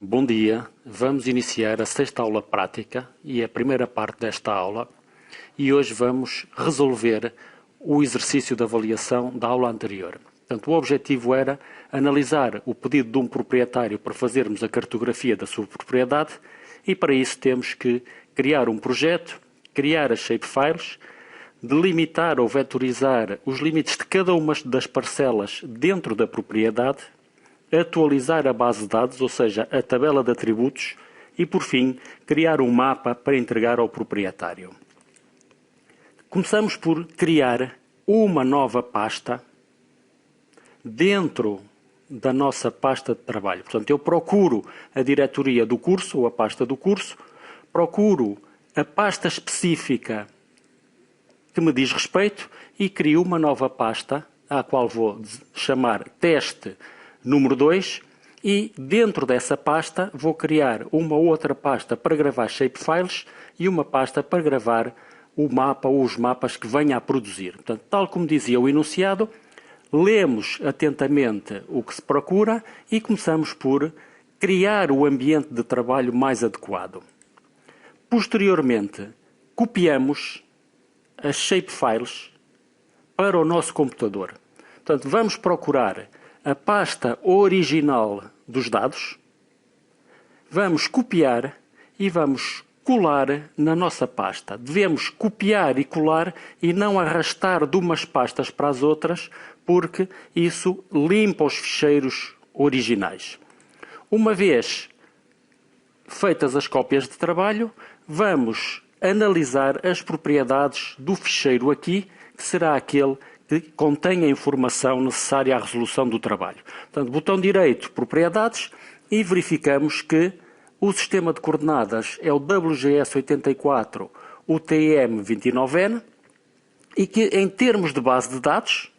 Bom dia, vamos iniciar a sexta aula prática e a primeira parte desta aula e hoje vamos resolver o exercício de avaliação da aula anterior. Portanto, o objetivo era analisar o pedido de um proprietário para fazermos a cartografia da sua propriedade e para isso temos que criar um projeto, criar as shapefiles, delimitar ou vetorizar os limites de cada uma das parcelas dentro da propriedade, atualizar a base de dados, ou seja, a tabela de atributos, e, por fim, criar um mapa para entregar ao proprietário. Começamos por criar uma nova pasta dentro da nossa pasta de trabalho. Portanto, eu procuro a diretoria do curso, ou a pasta do curso, procuro a pasta específica que me diz respeito e crio uma nova pasta, à qual vou chamar teste número 2, e dentro dessa pasta vou criar uma outra pasta para gravar shapefiles e uma pasta para gravar o mapa ou os mapas que venha a produzir. Portanto, tal como dizia o enunciado, lemos atentamente o que se procura e começamos por criar o ambiente de trabalho mais adequado. Posteriormente, copiamos as shapefiles para o nosso computador. Portanto, vamos procurar a pasta original dos dados, vamos copiar e vamos colar na nossa pasta. Devemos copiar e colar e não arrastar de umas pastas para as outras, porque isso limpa os ficheiros originais. Uma vez feitas as cópias de trabalho, vamos analisar as propriedades do ficheiro aqui, que será aquele que contém a informação necessária à resolução do trabalho. Portanto, botão direito, propriedades, e verificamos que o sistema de coordenadas é o WGS84 UTM29N e que, em termos de base de dados,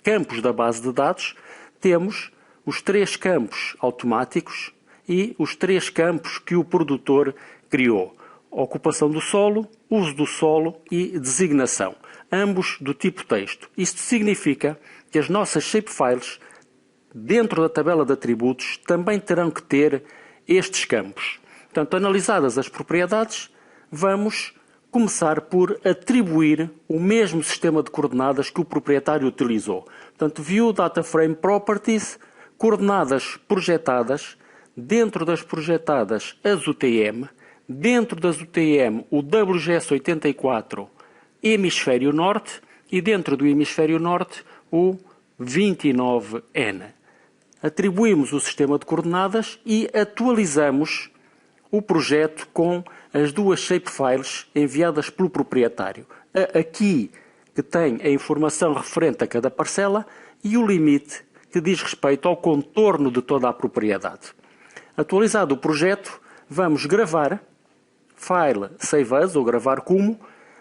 campos da base de dados, temos os 3 campos automáticos e os 3 campos que o produtor criou: ocupação do solo, uso do solo e designação, ambos do tipo texto. Isto significa que as nossas shapefiles, dentro da tabela de atributos, também terão que ter estes campos. Portanto, analisadas as propriedades, vamos começar por atribuir o mesmo sistema de coordenadas que o proprietário utilizou. Portanto, View Data Frame Properties, coordenadas projetadas, dentro das projetadas as UTM, dentro das UTM o WGS84 hemisfério norte e dentro do hemisfério norte o 29N. Atribuímos o sistema de coordenadas e atualizamos o projeto com as 2 shapefiles enviadas pelo proprietário. Aqui que tem a informação referente a cada parcela e o limite que diz respeito ao contorno de toda a propriedade. Atualizado o projeto, vamos gravar File Save As, ou gravar como,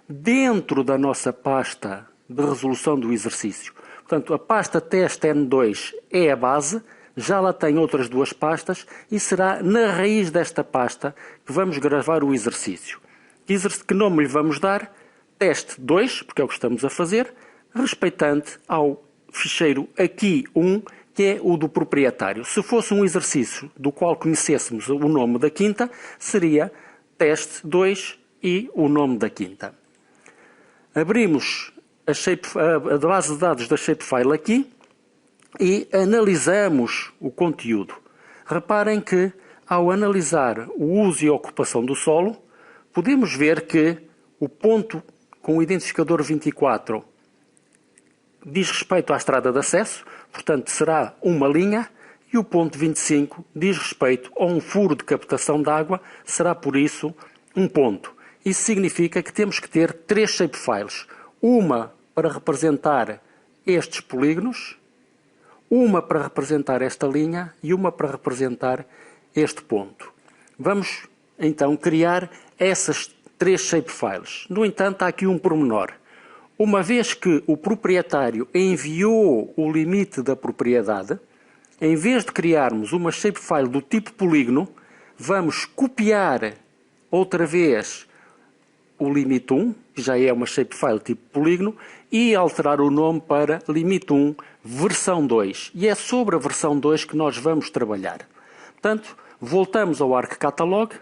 dentro da nossa pasta de resolução do exercício. Portanto, a pasta teste N2 é a base, já lá tem outras 2 pastas e será na raiz desta pasta que vamos gravar o exercício. Que nome lhe vamos dar? Teste 2, porque é o que estamos a fazer, respeitante ao ficheiro aqui 1, que é o do proprietário. Se fosse um exercício do qual conhecêssemos o nome da quinta, seria teste 2 e o nome da quinta. Abrimos a base de dados da shapefile aqui e analisamos o conteúdo. Reparem que, ao analisar o uso e a ocupação do solo, podemos ver que o ponto com o identificador 24 diz respeito à estrada de acesso, portanto será uma linha, e o ponto 25 diz respeito a um furo de captação de água, será por isso um ponto. Isso significa que temos que ter 3 shapefiles, uma para representar estes polígonos, uma para representar esta linha e uma para representar este ponto. Vamos então criar essas 3 shapefiles. No entanto, há aqui um pormenor. Uma vez que o proprietário enviou o limite da propriedade, em vez de criarmos uma shapefile do tipo polígono, vamos copiar outra vez o limite 1, que já é uma shapefile tipo polígono, e alterar o nome para limite 1 versão 2. E é sobre a versão 2 que nós vamos trabalhar. Portanto, voltamos ao ArcCatalog,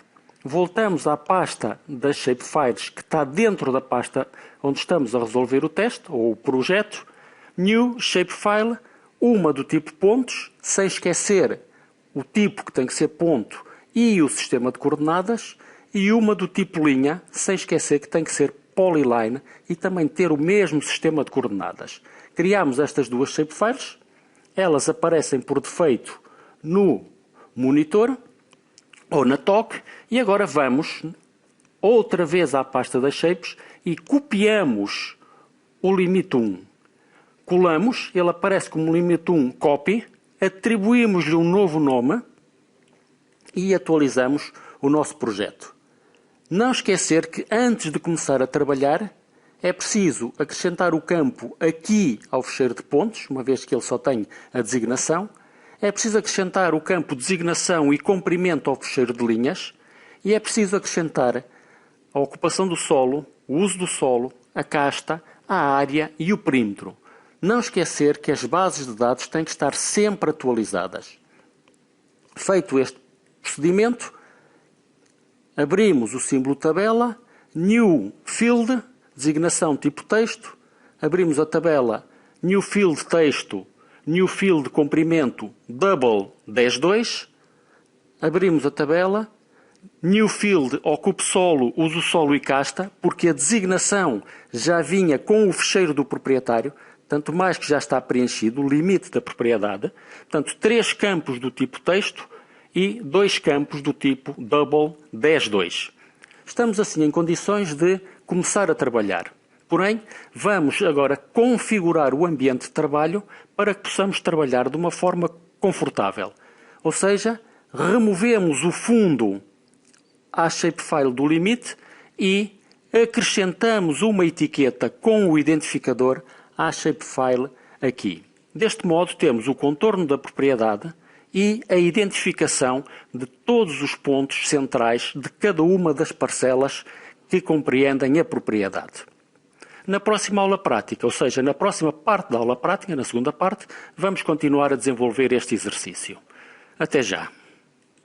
voltamos à pasta das shapefiles que está dentro da pasta onde estamos a resolver o teste ou o projeto. New Shapefile, uma do tipo pontos, sem esquecer o tipo que tem que ser ponto e o sistema de coordenadas, e uma do tipo linha, sem esquecer que tem que ser polyline e também ter o mesmo sistema de coordenadas. Criamos estas duas shapefiles, elas aparecem por defeito no monitor ou na TOC, e agora vamos outra vez à pasta das shapes e copiamos o limite 1. Colamos, ele aparece como limite 1 copy, atribuímos-lhe um novo nome e atualizamos o nosso projeto. Não esquecer que antes de começar a trabalhar é preciso acrescentar o campo aqui ao fecheiro de pontos, uma vez que ele só tem a designação. É preciso acrescentar o campo designação e comprimento ao fecheiro de linhas. E é preciso acrescentar a ocupação do solo, o uso do solo, a casta, a área e o perímetro. Não esquecer que as bases de dados têm que estar sempre atualizadas. Feito este procedimento, abrimos o símbolo tabela, New Field, designação tipo texto, abrimos a tabela New Field texto, New Field comprimento, double 10.2, abrimos a tabela, New Field ocupe solo, uso solo e casta, porque a designação já vinha com o fecheiro do proprietário, tanto mais que já está preenchido o limite da propriedade, portanto 3 campos do tipo texto e 2 campos do tipo double 10.2. Estamos assim em condições de começar a trabalhar. Porém, vamos agora configurar o ambiente de trabalho para que possamos trabalhar de uma forma confortável. Ou seja, removemos o fundo à shapefile do limite e acrescentamos uma etiqueta com o identificador à shapefile aqui. Deste modo, temos o contorno da propriedade e a identificação de todos os pontos centrais de cada uma das parcelas que compreendem a propriedade. Na próxima aula prática, ou seja, na próxima parte da aula prática, na segunda parte, vamos continuar a desenvolver este exercício. Até já!